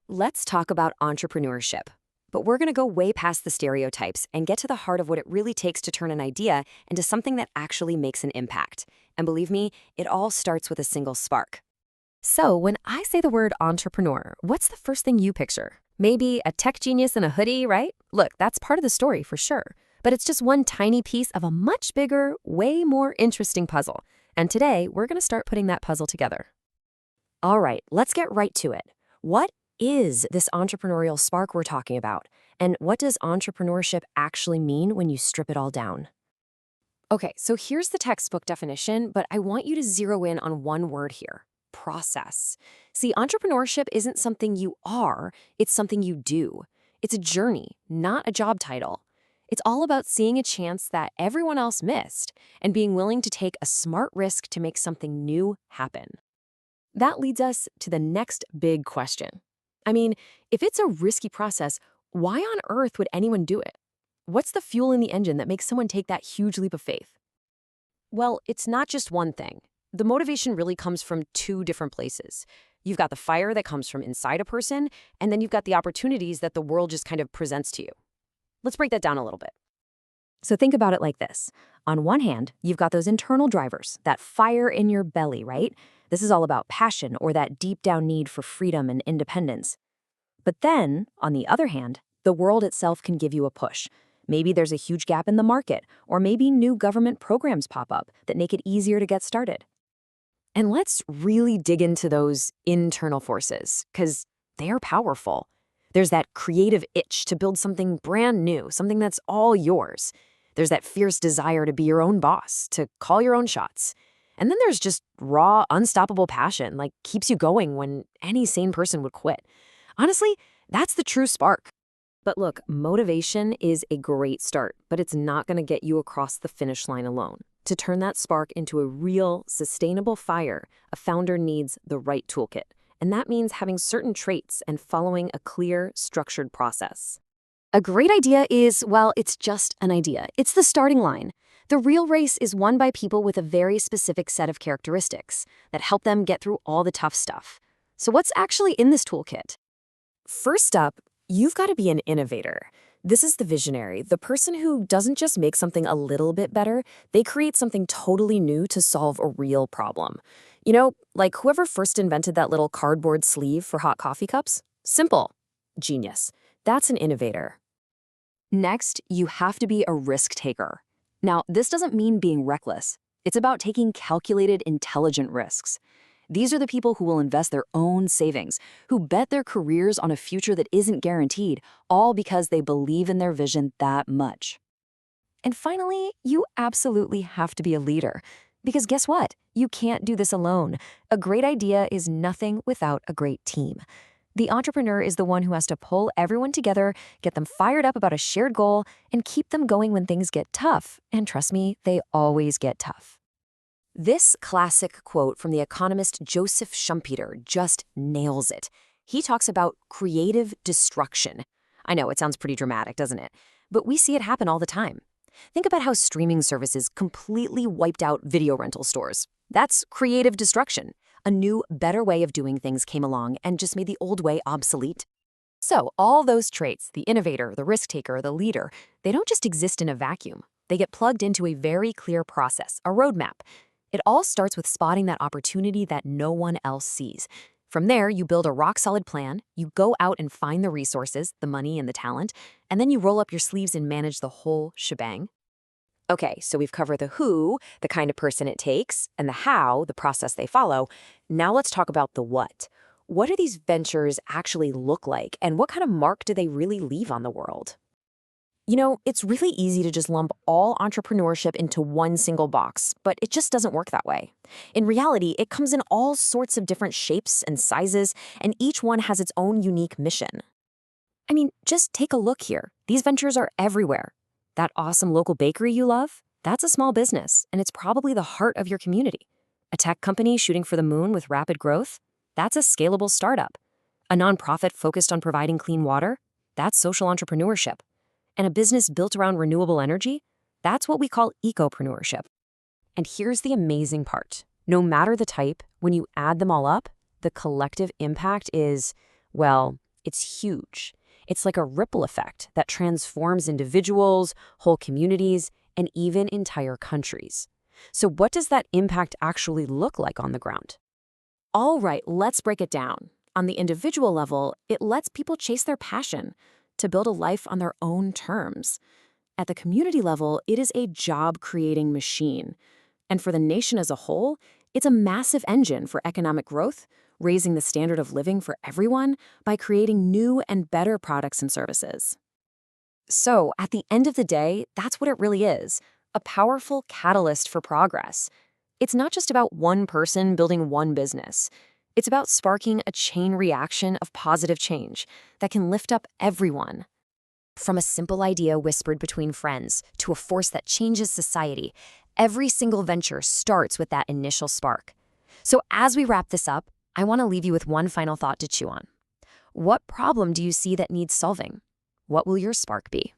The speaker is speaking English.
Let's talk about entrepreneurship. But we're going to go way past the stereotypes and get to the heart of what it really takes to turn an idea into something that actually makes an impact. And believe me, it all starts with a single spark. So, when I say the word entrepreneur, what's the first thing you picture? Maybe a tech genius in a hoodie, right? Look, that's part of the story for sure. But it's just one tiny piece of a much bigger, way more interesting puzzle. And today, we're going to start putting that puzzle together. All right, let's get right to it. What is this entrepreneurial spark we're talking about? And what does entrepreneurship actually mean when you strip it all down? Okay, so here's the textbook definition, but I want you to zero in on one word here: process. See, entrepreneurship isn't something you are, it's something you do. It's a journey, not a job title. It's all about seeing a chance that everyone else missed and being willing to take a smart risk to make something new happen. That leads us to the next big question. I mean, if it's a risky process, why on earth would anyone do it? What's the fuel in the engine that makes someone take that huge leap of faith? Well, it's not just one thing. The motivation really comes from two different places. You've got the fire that comes from inside a person, and then you've got the opportunities that the world just kind of presents to you. Let's break that down a little bit. So think about it like this. On one hand, you've got those internal drivers, that fire in your belly, right? This is all about passion or that deep down need for freedom and independence. But then, on the other hand, the world itself can give you a push. Maybe there's a huge gap in the market, or maybe new government programs pop up that make it easier to get started. And let's really dig into those internal forces, because they're powerful. There's that creative itch to build something brand new, something that's all yours. There's that fierce desire to be your own boss, to call your own shots. And then there's just raw, unstoppable passion, like keeps you going when any sane person would quit. Honestly, that's the true spark. But look, motivation is a great start, but it's not going to get you across the finish line alone. To turn that spark into a real, sustainable fire, a founder needs the right toolkit. And that means having certain traits and following a clear, structured process. A great idea is, well, it's just an idea. It's the starting line. The real race is won by people with a very specific set of characteristics that help them get through all the tough stuff. So what's actually in this toolkit? First up, you've got to be an innovator. This is the visionary, the person who doesn't just make something a little bit better, they create something totally new to solve a real problem. You know, like whoever first invented that little cardboard sleeve for hot coffee cups? Simple. Genius. That's an innovator. Next, you have to be a risk taker. Now, this doesn't mean being reckless. It's about taking calculated, intelligent risks. These are the people who will invest their own savings, who bet their careers on a future that isn't guaranteed, all because they believe in their vision that much. And finally, you absolutely have to be a leader. Because guess what? You can't do this alone. A great idea is nothing without a great team. The entrepreneur is the one who has to pull everyone together, get them fired up about a shared goal, and keep them going when things get tough. And trust me, they always get tough. This classic quote from the economist Joseph Schumpeter just nails it. He talks about creative destruction. I know, it sounds pretty dramatic, doesn't it? But we see it happen all the time. Think about how streaming services completely wiped out video rental stores. That's creative destruction. A new, better way of doing things came along and just made the old way obsolete. So all those traits, the innovator, the risk taker, the leader, they don't just exist in a vacuum. They get plugged into a very clear process, a roadmap. It all starts with spotting that opportunity that no one else sees. From there, you build a rock-solid plan, you go out and find the resources, the money and the talent, and then you roll up your sleeves and manage the whole shebang. Okay, so we've covered the who, the kind of person it takes, and the how, the process they follow. Now let's talk about the what. What do these ventures actually look like, and what kind of mark do they really leave on the world? You know, it's really easy to just lump all entrepreneurship into one single box, but it just doesn't work that way. In reality, it comes in all sorts of different shapes and sizes, and each one has its own unique mission. I mean, just take a look here. These ventures are everywhere. That awesome local bakery you love? That's a small business, and it's probably the heart of your community. A tech company shooting for the moon with rapid growth? That's a scalable startup. A nonprofit focused on providing clean water? That's social entrepreneurship. And a business built around renewable energy? That's what we call ecopreneurship. And here's the amazing part. No matter the type, when you add them all up, the collective impact is, well, it's huge. It's like a ripple effect that transforms individuals, whole communities, and even entire countries. So what does that impact actually look like on the ground? All right, let's break it down. On the individual level, it lets people chase their passion to build a life on their own terms. At the community level, it is a job-creating machine. And for the nation as a whole, it's a massive engine for economic growth, raising the standard of living for everyone by creating new and better products and services. So, at the end of the day, that's what it really is, a powerful catalyst for progress. It's not just about one person building one business. It's about sparking a chain reaction of positive change that can lift up everyone. From a simple idea whispered between friends to a force that changes society, every single venture starts with that initial spark. So as we wrap this up, I want to leave you with one final thought to chew on. What problem do you see that needs solving? What will your spark be?